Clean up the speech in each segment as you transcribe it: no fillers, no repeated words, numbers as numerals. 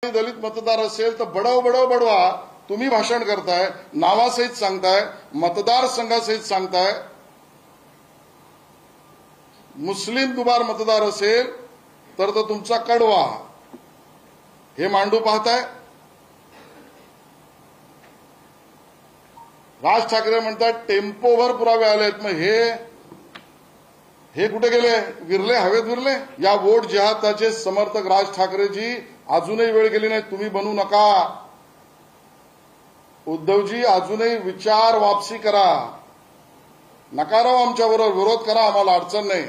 दलित मतदार असेल तर बडव बडव बडवा तुम्ही भाषण करताय, नावासहित सांगताय, मतदारसंघासहित सांगताय। मुस्लिम दुबार मतदार असेल तर तो तुमचा कडवा हे मांडू पाहताय। राज ठाकरे म्हणतात टेम्पोवर पुरावे आलेत, मग हे कुठे गेले? विरले, हवेत विरले। या वोट जिहादाचे समर्थक राज ठाकरेजी अजूनही वेळ गेली नाही, तुम्ही बनू नका। उद्धवजी अजूनही विचार वापसी करा, नका राव आमच्याबरोबर, विरोध करा, आम्हाला अडचण नाही।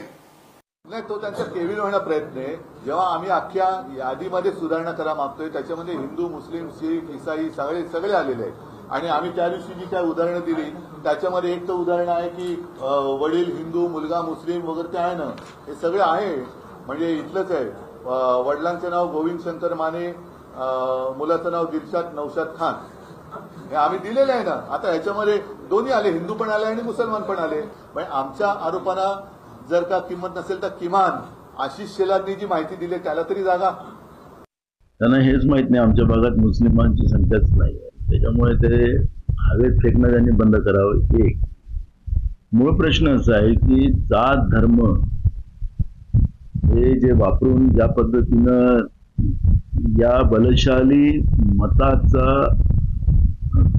नाही, तो त्यांचा केविल होण्याचा प्रयत्न आहे। जेव्हा आम्ही अख्ख्या यादीमध्ये सुधारणा करा मागतोय त्याच्यामध्ये हिंदू, मुस्लिम, शीख, ईसाई सगळे आलेले आहेत। आणि आम्ही त्या दिवशी जी काय उदाहरणं दिली त्याच्यामध्ये एक तर उदाहरण आहे की वडील हिंदू, मुलगा मुस्लिम वगैरे ते आहे ना, हे सगळं आहे। म्हणजे इथलंच आहे, वडिलांचं नाव गोविंद शंकर माने, मुलाचं नाव दिलशाद नौशाद खान, हे आम्ही दिलेलं आहे ना। आता ह्याच्यामध्ये दोन्ही आले, हिंदू पण आले आणि मुसलमान पण आले। म्हणजे आमच्या आरोपांना जर का किंमत नसेल तर किमान आशिष शेलारनी जी माहिती दिली त्याला तरी जागा। त्यांना हेच माहित नाही आमच्या भागात मुस्लिमांची संख्याच नाही, त्याच्यामुळे ते हवेत फेकणं त्यांनी बंद करावं। एक मूळ प्रश्न असा आहे की जात धर्म हे जे वापरून ज्या पद्धतीनं या बलशाली मताचा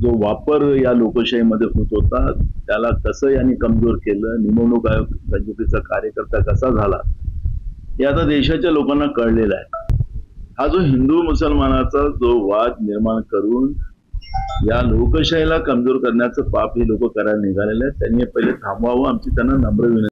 जो वापर या लोकशाहीमध्ये होत होता त्याला कसं यांनी कमजोर केलं, निवडणूक आयोगाचा कार्यकर्ता कसा झाला हे आता देशाच्या लोकांना कळलेलं आहे। हा जो हिंदू मुसलमानाचा जो वाद निर्माण करून या लोकशाहीला कमजोर करण्याचं पाप ही लोक करायला निघालेले आहेत, त्यांनी पहिले थांबवावं, आमची त्यांना नम्र विनंती।